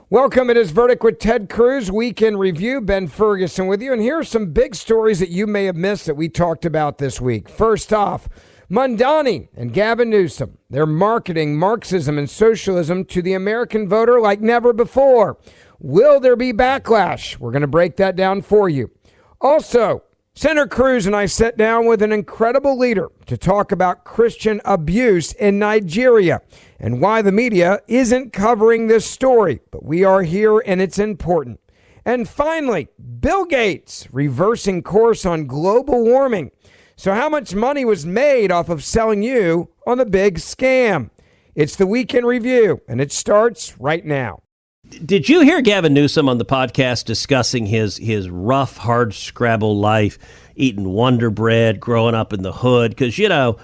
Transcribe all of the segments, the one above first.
Welcome. It is Verdict with Ted Cruz, Weekend Review. Ben Ferguson with you. And here are some big stories that you may have missed that we talked about this week. First off, Mamdani and Gavin Newsom. They're marketing Marxism and socialism to the American voter like never before. Will there be backlash? We're going to break that down for you. Also, Senator Cruz and I sat down with an incredible leader to talk about Christian abuse in Nigeria and why the media isn't covering this story. But we are here and it's important. And finally, Bill Gates reversing course on global warming. So how much money was made off of selling you on the big scam? It's the Weekend Review, and it starts right now. Did you hear Gavin Newsom on the podcast discussing his rough, hard scrabble life, eating Wonder Bread, growing up in the hood? Because, you know,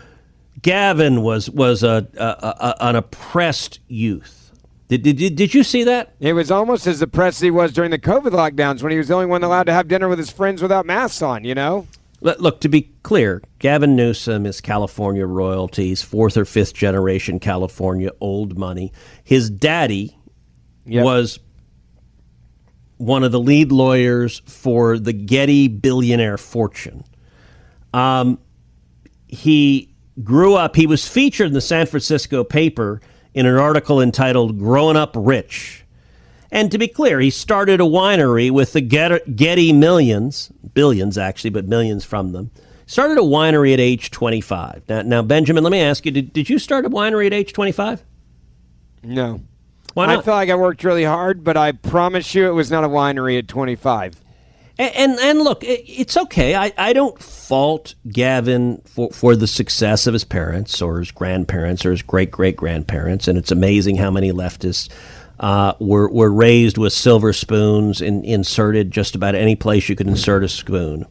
Gavin was an oppressed youth. Did you see that? It was almost as oppressed as he was during the COVID lockdowns when he was the only one allowed to have dinner with his friends without masks on, you know? Look, to be clear, Gavin Newsom is California royalty. He's fourth or fifth generation California old money. His daddy was one of the lead lawyers for the Getty billionaire fortune. He grew up, he was featured in the San Francisco paper in an article entitled Growing Up Rich. And to be clear, he started a winery with the Getty millions, billions actually, but millions from them. Started a winery at age 25. Now Benjamin, let me ask you, did you start a winery at age 25? No. Why not? I felt like I worked really hard, but I promise you it was not a winery at 25. And look, it's okay. I don't fault Gavin for the success of his parents or his grandparents or his great-great-grandparents, and it's amazing how many leftists were raised with silver spoons and inserted just about any place you could insert a spoon.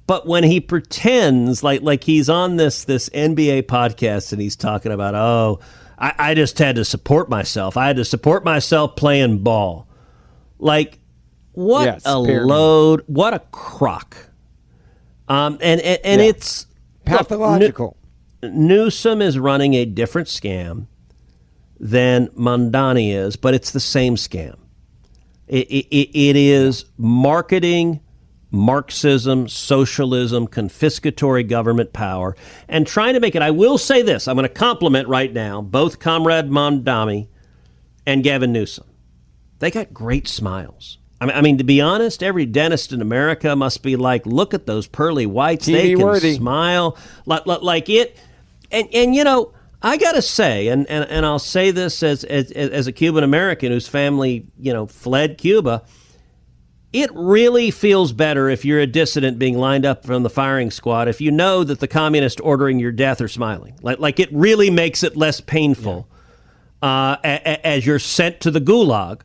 But when he pretends like he's on this NBA podcast and he's talking about, I just had to support myself. I had to support myself playing ball. Like, what a load, what a crock. It's pathological. Newsom is running a different scam than Mamdani is, but it's the same scam. It is marketing Marxism, socialism, confiscatory government power, and trying to make it. I will say this. I'm going to compliment right now both Comrade Mamdani and Gavin Newsom. They got great smiles. I mean, to be honest, every dentist in America must be like, look at those pearly whites. They can worthy. Smile like it. And you know, I got to say, and I'll say this as a Cuban American whose family, you know, fled Cuba. It really feels better if you're a dissident being lined up from the firing squad if you know that the communists ordering your death are smiling. Like it really makes it less painful as you're sent to the gulag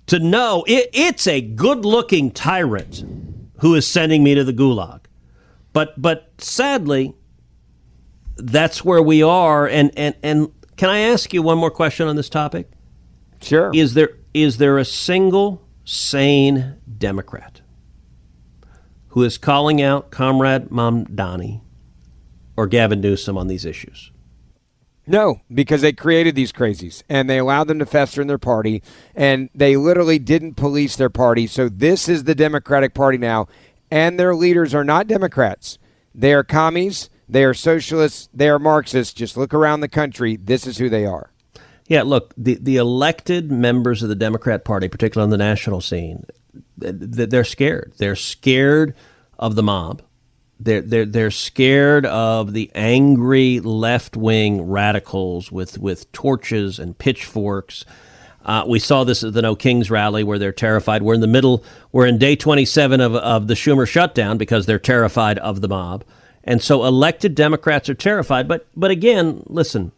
to know it's a good-looking tyrant who is sending me to the gulag. But sadly, that's where we are. And can I ask you one more question on this topic? Sure. Is there a single sane Democrat who is calling out Comrade Mamdani or Gavin Newsom on these issues? No, because they created these crazies and they allowed them to fester in their party and they literally didn't police their party. So this is the Democratic Party now, and their leaders are not Democrats. They are commies, they are socialists, they are Marxists. Just look around the country. This is who they are. Yeah, look, the elected members of the Democrat Party, particularly on the national scene, they're scared. They're scared of the mob. They're scared of the angry left-wing radicals with torches and pitchforks. We saw this at the No Kings rally where they're terrified. We're in day 27 of the Schumer shutdown because they're terrified of the mob. And so elected Democrats are terrified. But again, listen,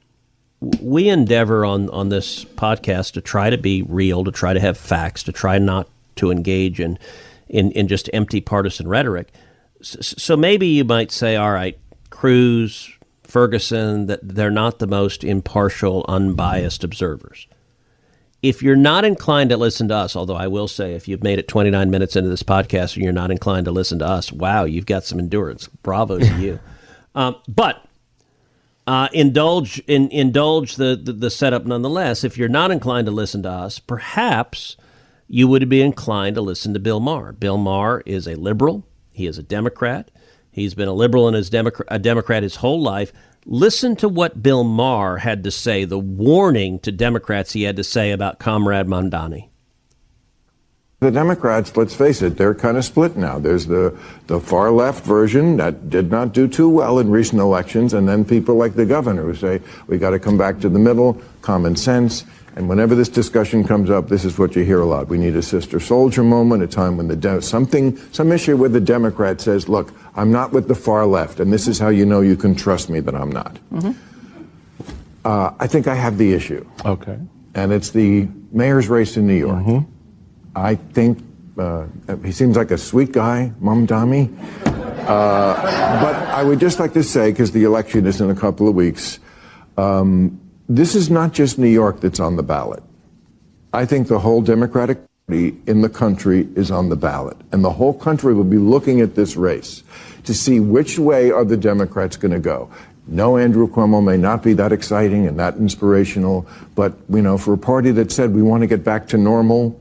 we endeavor on this podcast to try to be real, to try to have facts, to try not to engage in just empty partisan rhetoric. So maybe you might say, all right, Cruz, Ferguson, that they're not the most impartial, unbiased observers. If you're not inclined to listen to us, although I will say if you've made it 29 minutes into this podcast and you're not inclined to listen to us, wow, you've got some endurance. Bravo to you. But indulge the setup nonetheless. If you're not inclined to listen to us, perhaps you would be inclined to listen to Bill Maher. Bill Maher is a liberal. He is a Democrat. He's been a liberal and a Democrat his whole life. Listen to what Bill Maher had to say, the warning to Democrats he had to say about Comrade Mamdani. The Democrats, let's face it, they're kind of split now. There's the far left version that did not do too well in recent elections, and then people like the governor who say, we got to come back to the middle, common sense. And whenever this discussion comes up, this is what you hear a lot. We need a sister soldier moment, a time when some issue where the Democrat says, look, I'm not with the far left, and this is how you know you can trust me that I'm not. Mm-hmm. I think I have the issue. Okay. And it's the mayor's race in New York. Mm-hmm. I think he seems like a sweet guy, Mamdani. But I would just like to say, because the election is in a couple of weeks, this is not just New York that's on the ballot. I think the whole Democratic Party in the country is on the ballot. And the whole country will be looking at this race to see which way are the Democrats going to go. No, Andrew Cuomo may not be that exciting and that inspirational, but, you know, for a party that said we want to get back to normal,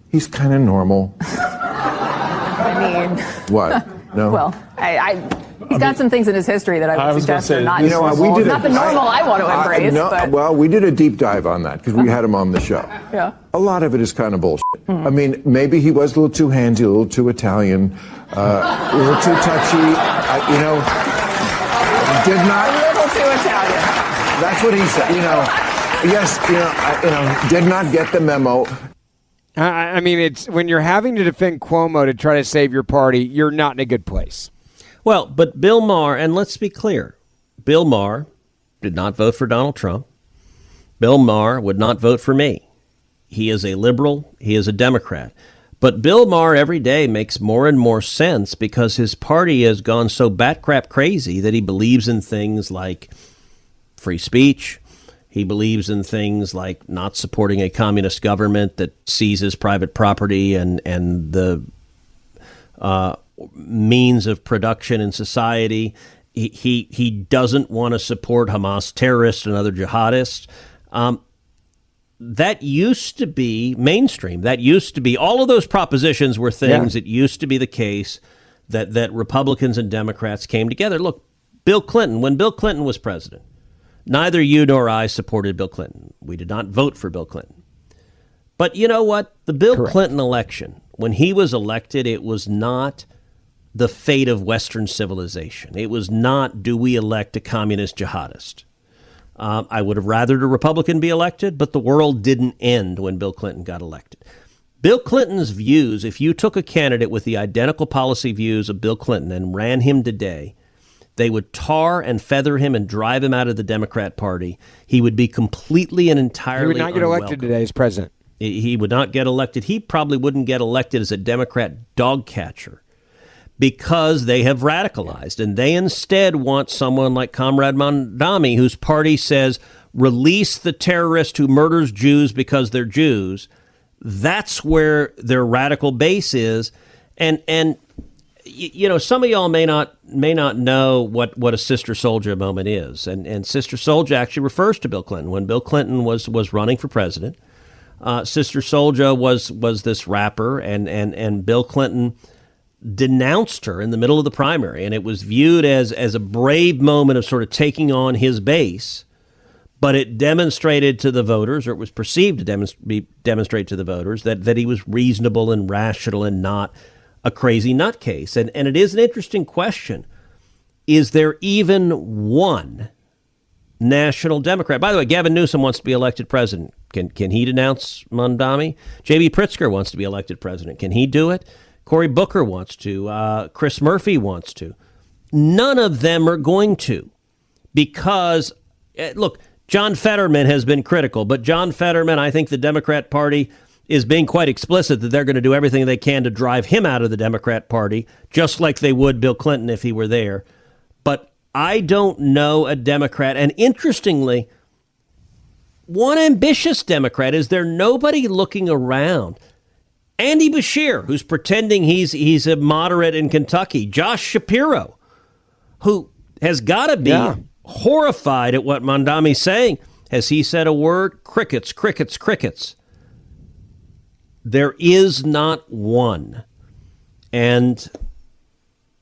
he's kind of normal. I mean... What? No? Well, he's got some things in his history that I would suggest are not, you know, we did not the normal I want to embrace. But. Well, we did a deep dive on that because we had him on the show. Yeah. A lot of it is kind of bullshit. I mean, maybe he was a little too handsy, a little too Italian, a little too touchy, did not... A little too Italian. That's what he said, Yes, did not get the memo. I mean, it's when you're having to defend Cuomo to try to save your party, you're not in a good place. Well, but Bill Maher, and let's be clear, Bill Maher did not vote for Donald Trump. Bill Maher would not vote for me. He is a liberal. He is a Democrat. But Bill Maher every day makes more and more sense because his party has gone so bat-crap crazy that he believes in things like free speech. He believes in things like not supporting a communist government that seizes private property and the means of production in society. He doesn't want to support Hamas terrorists and other jihadists. That used to be mainstream. That used to be, all of those propositions were things that used to be the case that Republicans and Democrats came together. Look, Bill Clinton, when Bill Clinton was president, neither you nor I supported Bill Clinton. We did not vote for Bill Clinton. But you know what? The Bill Clinton election, when he was elected, it was not the fate of Western civilization. It was not, do we elect a communist jihadist? I would have rathered a Republican be elected, but the world didn't end when Bill Clinton got elected. Bill Clinton's views, if you took a candidate with the identical policy views of Bill Clinton and ran him today, they would tar and feather him and drive him out of the Democrat Party. He would be completely and entirely He would not get elected today as president. He would not get elected. He probably wouldn't get elected as a Democrat dog catcher because they have radicalized. And they instead want someone like Comrade Mamdani, whose party says, release the terrorist who murders Jews because they're Jews. That's where their radical base is. And you know, some of y'all may not know what a Sister Souljah moment is. And Sister Souljah actually refers to Bill Clinton. When Bill Clinton was running for president, Sister Souljah was this rapper, and Bill Clinton denounced her in the middle of the primary. And it was viewed as a brave moment of sort of taking on his base. But it demonstrated to the voters, or it was perceived to demonstrate to the voters, that he was reasonable and rational and not a crazy nutcase. And it is an interesting question. Is there even one national Democrat? By the way, Gavin Newsom wants to be elected president. Can he denounce Mamdani? J.B. Pritzker wants to be elected president. Can he do it? Cory Booker wants to. Chris Murphy wants to. None of them are going to. Because, look, John Fetterman has been critical. But John Fetterman, I think the Democrat Party is being quite explicit that they're going to do everything they can to drive him out of the Democrat Party, just like they would Bill Clinton if he were there. But I don't know a Democrat. And interestingly, one ambitious Democrat, is there nobody looking around? Andy Beshear, who's pretending he's a moderate in Kentucky. Josh Shapiro, who has got to be horrified at what Mamdani's saying. Has he said a word? Crickets, crickets, crickets. There is not one. And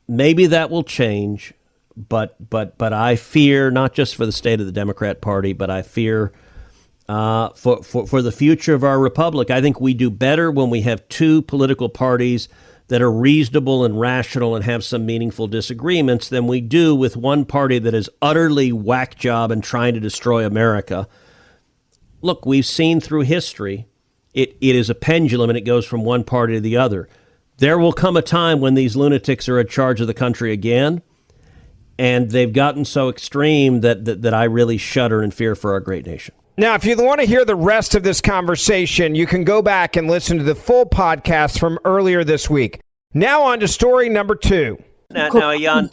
maybe that will change, but I fear, not just for the state of the Democrat Party, but I fear for the future of our republic. I think we do better when we have two political parties that are reasonable and rational and have some meaningful disagreements than we do with one party that is utterly whack job and trying to destroy America. Look, we've seen through history, it is a pendulum and it goes from one party to the other. There will come a time when these lunatics are in charge of the country again, and they've gotten so extreme that I really shudder and fear for our great nation. Now, if you want to hear the rest of this conversation, you can go back and listen to the full podcast from earlier this week. Now on to story number 2. Now, Jan,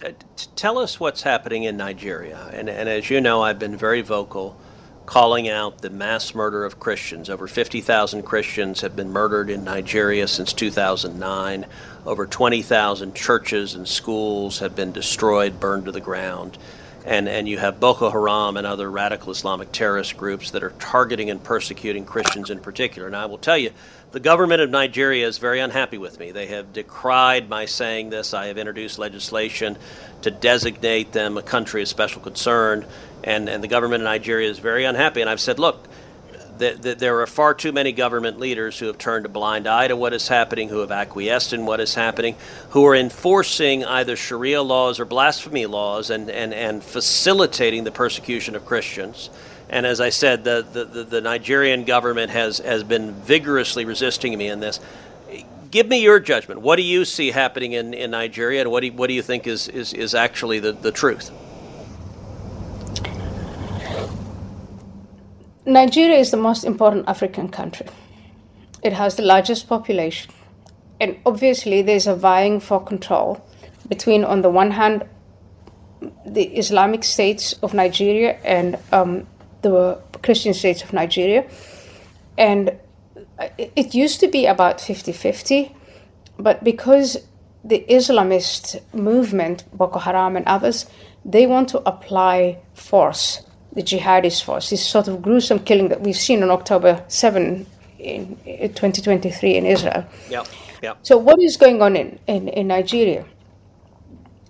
tell us what's happening in Nigeria. And as you know, I've been very vocal calling out the mass murder of Christians. Over 50,000 Christians have been murdered in Nigeria since 2009. Over 20,000 churches and schools have been destroyed, burned to the ground. And you have Boko Haram and other radical Islamic terrorist groups that are targeting and persecuting Christians in particular. And I will tell you, the government of Nigeria is very unhappy with me. They have decried my saying this. I have introduced legislation to designate them a country of special concern. And the government of Nigeria is very unhappy. And I've said, look, there are far too many government leaders who have turned a blind eye to what is happening, who have acquiesced in what is happening, who are enforcing either Sharia laws or blasphemy laws and facilitating the persecution of Christians. And as I said, the Nigerian government has been vigorously resisting me in this. Give me your judgment. What do you see happening in Nigeria, and what do you think is actually the truth? Nigeria is the most important African country. It has the largest population. And obviously there's a vying for control between, on the one hand, the Islamic states of Nigeria and the Christian states of Nigeria. And it used to be about 50-50, but because the Islamist movement, Boko Haram and others, they want to apply force, the jihadist force, this sort of gruesome killing that we've seen on October 7 in 2023 in Israel. Yep. So what is going on in Nigeria?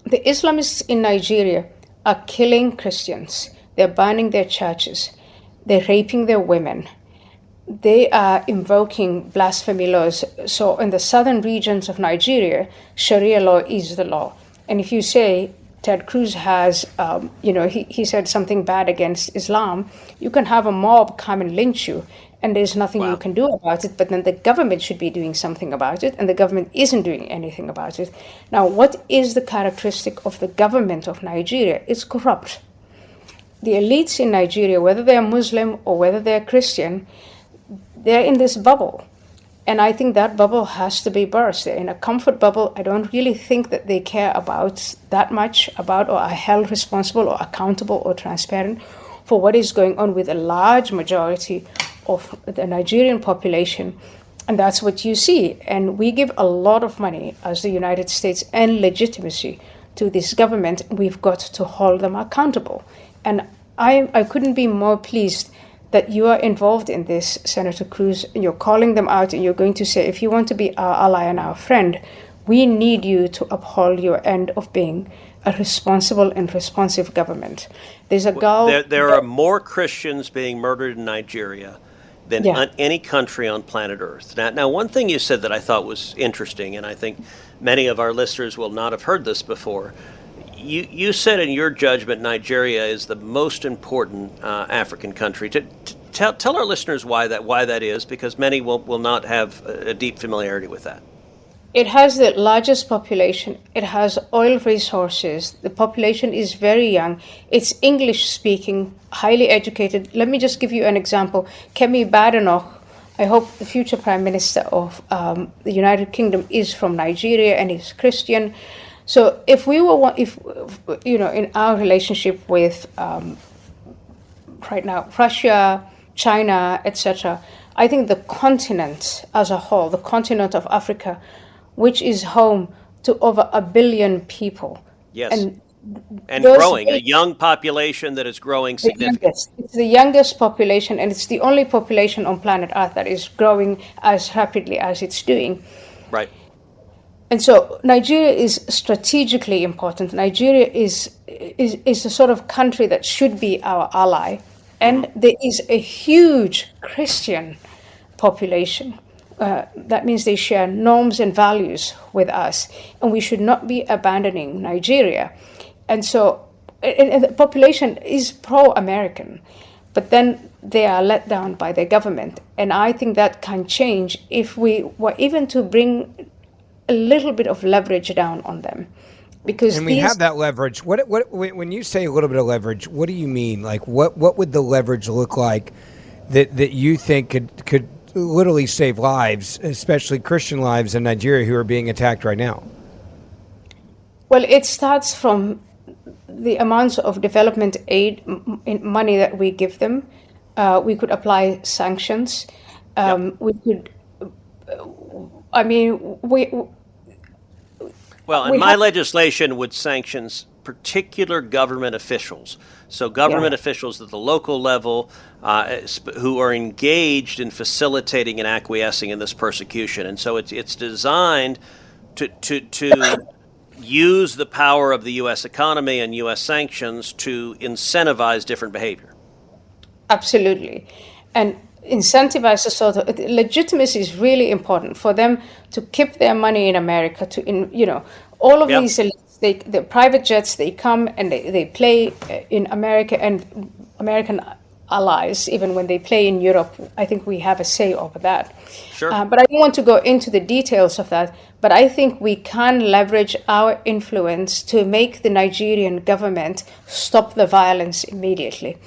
The Islamists in Nigeria are killing Christians. They're burning their churches. They're raping their women. They are invoking blasphemy laws. So in the southern regions of Nigeria, Sharia law is the law. And if you say Ted Cruz has, he said something bad against Islam, you can have a mob come and lynch you, and there's nothing you can do about it. But then the government should be doing something about it, and the government isn't doing anything about it. Now, what is the characteristic of the government of Nigeria? It's corrupt. The elites in Nigeria, whether they're Muslim or whether they're Christian, they're in this bubble. And I think that bubble has to be burst. They're in a comfort bubble. I don't really think that they care about that much about, or are held responsible or accountable or transparent for what is going on with a large majority of the Nigerian population. And that's what you see. And we give a lot of money as the United States and legitimacy to this government. We've got to hold them accountable. And I couldn't be more pleased that you are involved in this, Senator Cruz. You're calling them out and you're going to say, if you want to be our ally and our friend, we need you to uphold your end of being a responsible and responsive government. There's a goal. There are more Christians being murdered in Nigeria than any country on planet Earth. Now, one thing you said that I thought was interesting, and I think many of our listeners will not have heard this before. You said in your judgment Nigeria is the most important African country. Tell our listeners why that is, because many will not have a deep familiarity with that. It has the largest population. It has oil resources. The population is very young. It's English-speaking, highly educated. Let me just give you an example. Kemi Badenoch, I hope the future Prime Minister of the United Kingdom, is from Nigeria and is Christian. So if we were, in our relationship with right now, Russia, China, etc., I think the continent as a whole, the continent of Africa, which is home to over 1 billion people. Yes. And And growing, a young population that is growing significantly. It's the youngest population, and it's the only population on planet Earth that is growing as rapidly as it's doing. Right. And so Nigeria is strategically important. Nigeria is a sort of country that should be our ally. And there is a huge Christian population. That means they share norms and values with us. And we should not be abandoning Nigeria. And so and the population is pro-American. But then they are let down by their government. And I think that can change if we were even to bring a little bit of leverage down on them. Because we have that leverage. What when you say a little bit of leverage, what do you mean? Like what would the leverage look like that you think could literally save lives, especially Christian lives in Nigeria who are being attacked right now? Well, it starts from the amounts of development aid money that we give them. We could apply sanctions. We could. I mean, my legislation would sanction particular government officials. So government officials at the local level who are engaged in facilitating and acquiescing in this persecution. And so it's designed to use the power of the U.S. economy and U.S. sanctions to incentivize different behavior. Absolutely. And incentivize the sort of legitimacy is really important for them to keep their money in America. All of these elites, the private jets, they come and they play in America, and American allies, even when they play in Europe, I think we have a say over that. Sure. But I don't want to go into the details of that. But I think we can leverage our influence to make the Nigerian government stop the violence immediately.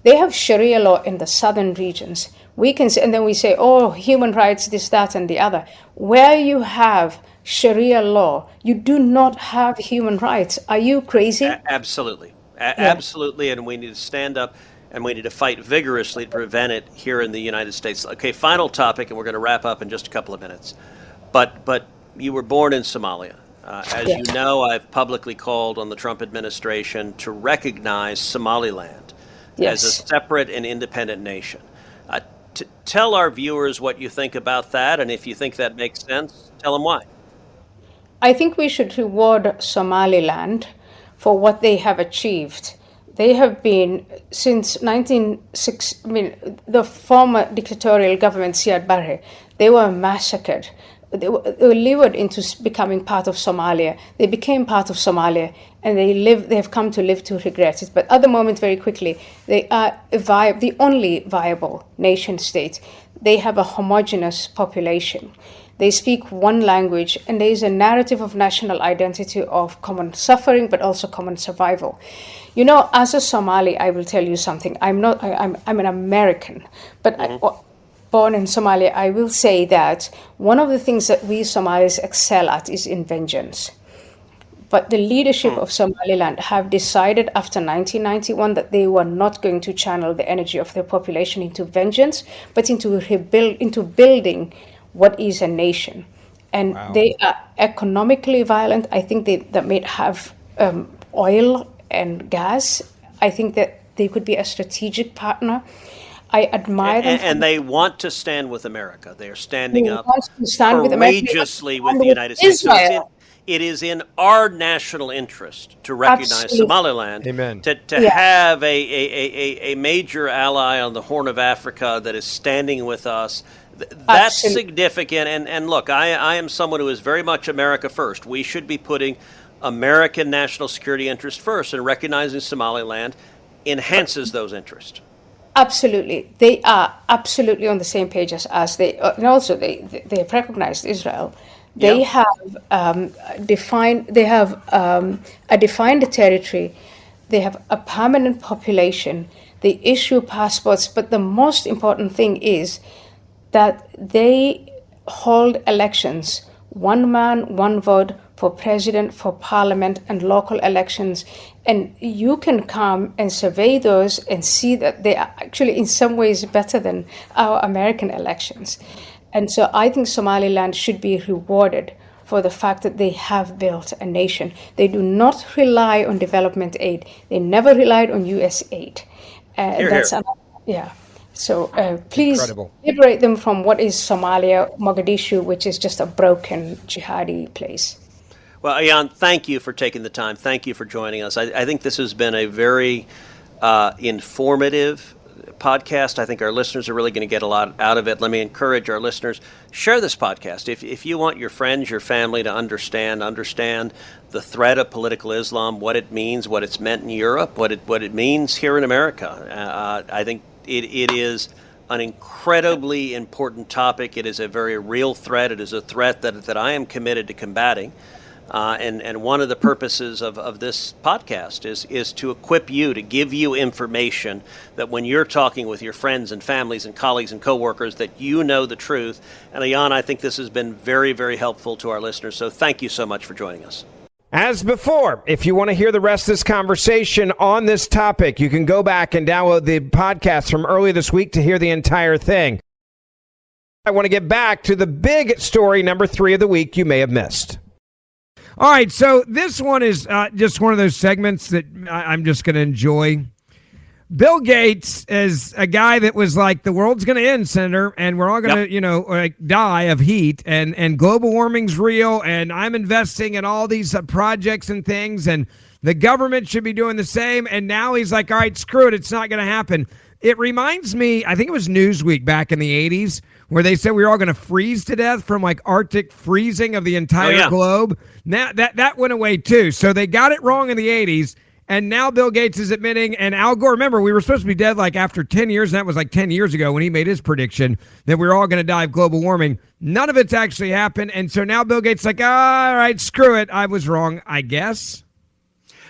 They have Sharia law in the southern regions. We can, and then we say, oh, human rights, this, that, and the other. Where you have Sharia law, you do not have human rights. Are you crazy? Absolutely. Absolutely. And we need to stand up and we need to fight vigorously to prevent it here in the United States. Okay, final topic, and we're going to wrap up in just a couple of minutes. But you were born in Somalia. As you know, I've publicly called on the Trump administration to recognize Somaliland as a separate and independent nation. Tell our viewers what you think about that, and if you think that makes sense, tell them why. I think we should reward Somaliland for what they have achieved. They have been, since 1960, the former dictatorial government, Siad Barre, they were massacred. They were lured into becoming part of Somalia. They became part of Somalia, and they have come to live to regret it. But at the moment, very quickly, they are the only viable nation state. They have a homogeneous population. They speak one language, and there is a narrative of national identity, of common suffering, but also common survival. You know, as a Somali, I will tell you something. I'm an American, but born in Somalia, I will say that one of the things that we Somalis excel at is in vengeance. But the leadership of Somaliland have decided after 1991 that they were not going to channel the energy of their population into vengeance, but into building what is a nation. And they are economically violent. I think that may have oil and gas. I think that they could be a strategic partner. I admire them. And they want to stand with America. They are standing up courageously with the United States. So it is in our national interest to recognize Somaliland. Amen. To have a major ally on the Horn of Africa that is standing with us. That's significant. And look, I am someone who is very much America first. We should be putting American national security interests first, and recognizing Somaliland enhances those interests. Absolutely. They are absolutely on the same page as us. And also they have recognized Israel. They have defined a defined territory. They have a permanent population. They issue passports. But the most important thing is that they hold elections, one man, one vote, for president, for parliament, and local elections. And you can come and survey those and see that they are actually in some ways better than our American elections. And so I think Somaliland should be rewarded for the fact that they have built a nation. They do not rely on development aid. They never relied on US aid. Yeah. So please liberate them from what is Somalia, Mogadishu, which is just a broken jihadi place. Well, Ayan, thank you for taking the time. Thank you for joining us. I think this has been a very informative podcast. I think our listeners are really going to get a lot out of it. Let me encourage our listeners, share this podcast. If you want your friends, your family to understand the threat of political Islam, what it means, what it's meant in Europe, what it means here in America. I think it is an incredibly important topic. It is a very real threat. It is a threat that I am committed to combating. And one of the purposes of this podcast is to equip you, to give you information that when you're talking with your friends and families and colleagues and coworkers, that you know the truth. And Ayan, I think this has been very, very helpful to our listeners. So thank you so much for joining us. As before, if you want to hear the rest of this conversation on this topic, you can go back and download the podcast from earlier this week to hear the entire thing. I want to get back to the big story, number 3 of the week you may have missed. All right, so this one is just one of those segments that I'm just going to enjoy. Bill Gates is a guy that was like, the world's going to end, Senator, and we're all going to, die of heat, and global warming's real, and I'm investing in all these projects and things, and the government should be doing the same, and now he's like, all right, screw it, it's not going to happen. It reminds me, I think it was Newsweek back in the 80s, where they said we were all going to freeze to death from like Arctic freezing of the entire globe. Now that went away too. So they got it wrong in the 80s. And now Bill Gates is admitting, and Al Gore, remember, we were supposed to be dead like after 10 years. And that was like 10 years ago when he made his prediction that we were all going to die of global warming. None of it's actually happened. And so now Bill Gates is like, all right, screw it. I was wrong, I guess.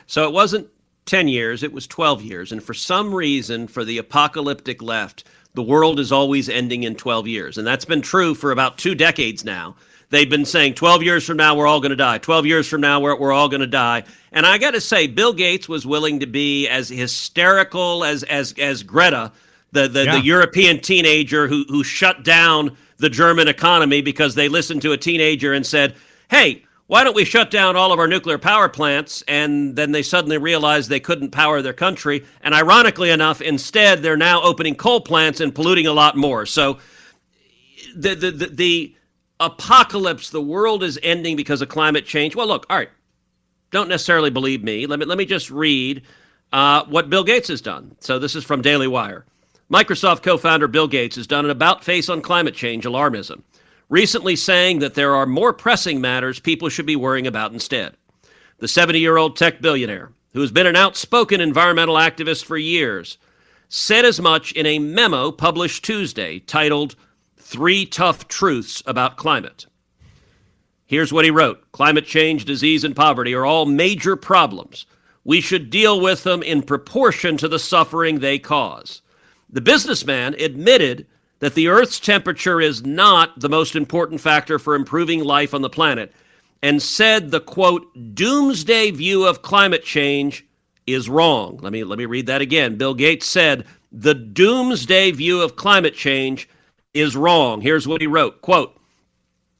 So it wasn't 10 years, it was 12 years. And for some reason, for the apocalyptic left, the world is always ending in 12 years. And that's been true for about 2 decades now. They've been saying 12 years from now, we're all going to die. 12 years from now, we're all going to die. And I got to say, Bill Gates was willing to be as hysterical as Greta, the European teenager who shut down the German economy because they listened to a teenager and said, hey, why don't we shut down all of our nuclear power plants? And then they suddenly realized they couldn't power their country. And ironically enough, instead, they're now opening coal plants and polluting a lot more. So the apocalypse, the world is ending because of climate change. Well, look, all right, don't necessarily believe me. Let me just read what Bill Gates has done. So this is from Daily Wire. Microsoft co-founder Bill Gates has done an about-face on climate change alarmism, recently saying that there are more pressing matters people should be worrying about instead. The 70-year-old tech billionaire, who has been an outspoken environmental activist for years, said as much in a memo published Tuesday titled 3 Tough Truths About Climate. Here's what he wrote. Climate change, disease, and poverty are all major problems. We should deal with them in proportion to the suffering they cause. The businessman admitted that the Earth's temperature is not the most important factor for improving life on the planet, and said the, quote, doomsday view of climate change is wrong. Let me read that again. Bill Gates said the doomsday view of climate change is wrong. Here's what he wrote, quote,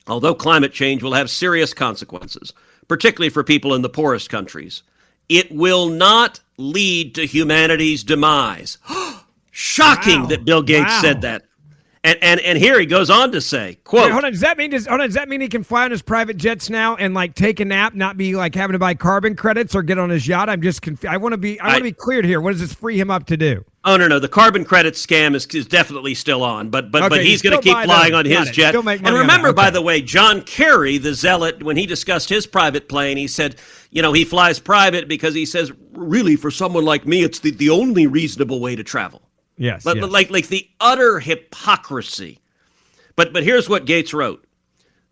although climate change will have serious consequences, particularly for people in the poorest countries, it will not lead to humanity's demise. Shocking that Bill Gates said that. And here he goes on to say, quote. Wait, hold on. Does that mean he can fly on his private jets now and like take a nap, not be like having to buy carbon credits or get on his yacht? I'm just confused. I want to be cleared here. What does this free him up to do? Oh, no. The carbon credit scam is definitely still on, but he's going to keep flying on his jet. And remember, by the way, John Kerry, the zealot, when he discussed his private plane, he said, he flies private because he says, really, for someone like me, it's the only reasonable way to travel. Yes, but like the utter hypocrisy. But here's what Gates wrote.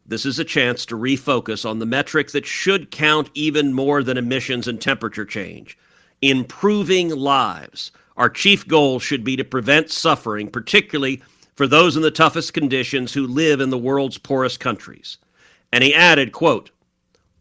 This is a chance to refocus on the metric that should count even more than emissions and temperature change. Improving lives. Our chief goal should be to prevent suffering, particularly for those in the toughest conditions who live in the world's poorest countries. And he added, quote,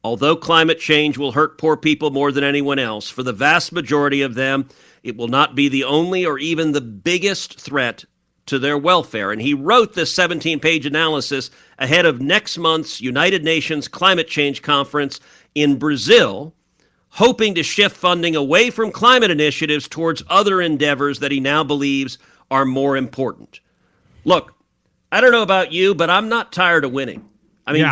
although climate change will hurt poor people more than anyone else, for the vast majority of them, it will not be the only or even the biggest threat to their welfare. And he wrote this 17-page analysis ahead of next month's United Nations Climate Change Conference in Brazil, hoping to shift funding away from climate initiatives towards other endeavors that he now believes are more important. Look, I don't know about you, but I'm not tired of winning. I mean,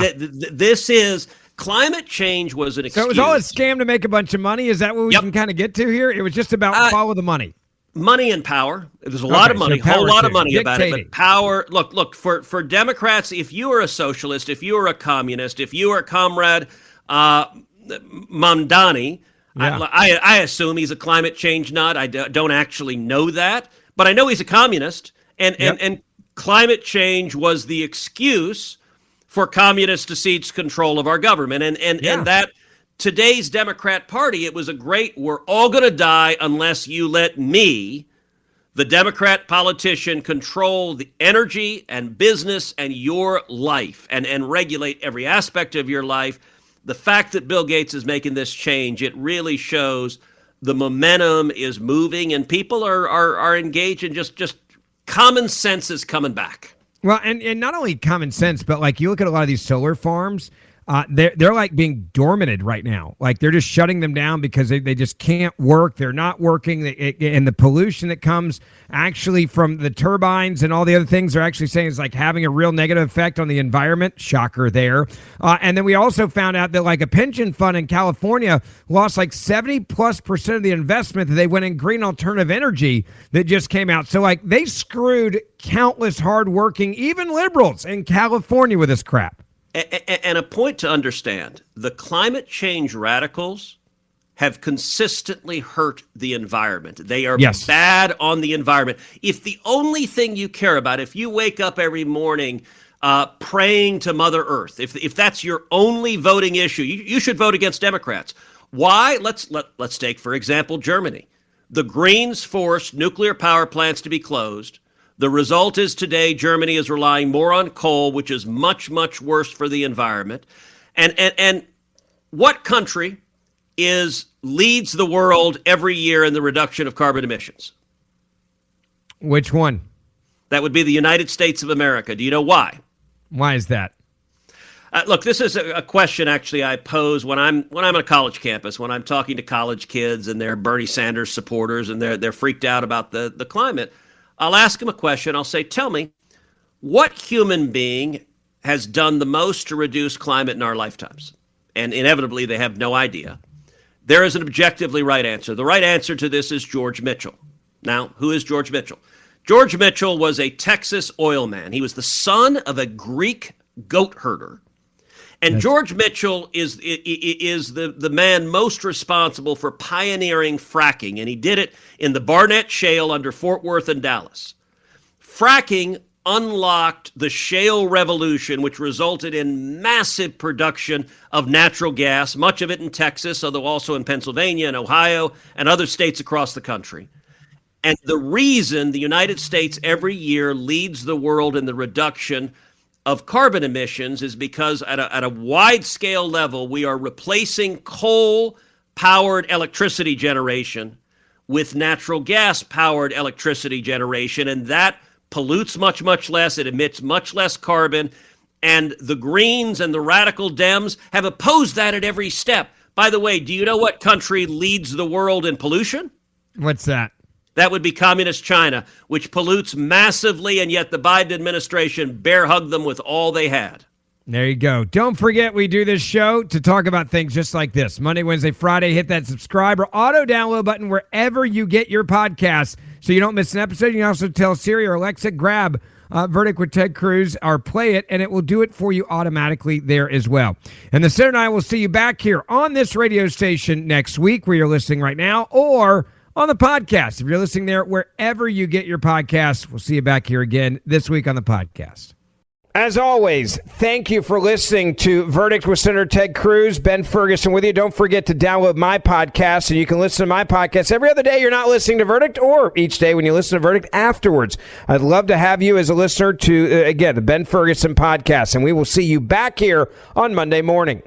this is climate change was an excuse. So it was all a scam to make a bunch of money? Is that what we can kind of get to here? It was just about follow the money. Money and power. There's a lot of money, a whole lot of money about it. But power, look, for Democrats, if you are a socialist, if you are a communist, if you are Comrade Mamdani, I assume he's a climate change nut. I don't actually know that, but I know he's a communist, and climate change was the excuse for communists to seize control of our government, and that today's Democrat Party, it was a great, we're all going to die unless you let me, the Democrat politician, control the energy and business and your life and regulate every aspect of your life. The fact that Bill Gates is making this change, it really shows the momentum is moving and people are engaged in just common sense is coming back. Well, and not only common sense, but like you look at a lot of these solar farms, they're like being dormanted right now. Like they're just shutting them down because they just can't work. They're not working. And the pollution that comes actually from the turbines and all the other things they're actually saying is like having a real negative effect on the environment. Shocker there. And then we also found out that like a pension fund in California lost like 70+% of the investment that they went in green alternative energy that just came out. So like they screwed countless hardworking, even liberals in California with this crap. And a point to understand, the climate change radicals have consistently hurt the environment. They are bad on the environment. If the only thing you care about, if you wake up every morning praying to Mother Earth, if that's your only voting issue, you should vote against Democrats. Why? Let's take, for example, Germany. The Greens forced nuclear power plants to be closed. The result is today Germany is relying more on coal, which is much, much worse for the environment. And what country leads the world every year in the reduction of carbon emissions? Which one? That would be the United States of America. Do you know why? Why is that? Look, this is a question actually I pose when I'm on a college campus, when I'm talking to college kids and they're Bernie Sanders supporters and they're freaked out about the climate. I'll ask them a question. I'll say, tell me, what human being has done the most to reduce climate in our lifetimes? And inevitably, they have no idea. There is an objectively right answer. The right answer to this is George Mitchell. Now, who is George Mitchell? George Mitchell was a Texas oil man. He was the son of a Greek goat herder. And George Mitchell is the man most responsible for pioneering fracking, and he did it in the Barnett Shale under Fort Worth and Dallas. Fracking unlocked the shale revolution, which resulted in massive production of natural gas, much of it in Texas, although also in Pennsylvania and Ohio and other states across the country. And the reason the United States every year leads the world in the reduction of carbon emissions is because at a wide scale level, we are replacing coal-powered electricity generation with natural gas-powered electricity generation, and that pollutes much, much less. It emits much less carbon, and the Greens and the radical Dems have opposed that at every step. By the way, do you know what country leads the world in pollution? What's that? That would be communist China, which pollutes massively, and yet the Biden administration bear hugged them with all they had. There you go. Don't forget, we do this show to talk about things just like this. Monday, Wednesday, Friday. Hit that subscribe or auto-download button wherever you get your podcasts so you don't miss an episode. You can also tell Siri or Alexa, grab Verdict with Ted Cruz or play it, and it will do it for you automatically there as well. And the Senator and I will see you back here on this radio station next week where you're listening right now, or on the podcast. If you're listening there, wherever you get your podcasts, we'll see you back here again this week on the podcast. As always, thank you for listening to Verdict with Senator Ted Cruz. Ben Ferguson with you. Don't forget to download my podcast, and you can listen to my podcast every other day you're not listening to Verdict, or each day when you listen to Verdict afterwards. I'd love to have you as a listener to, again, the Ben Ferguson podcast, and we will see you back here on Monday morning.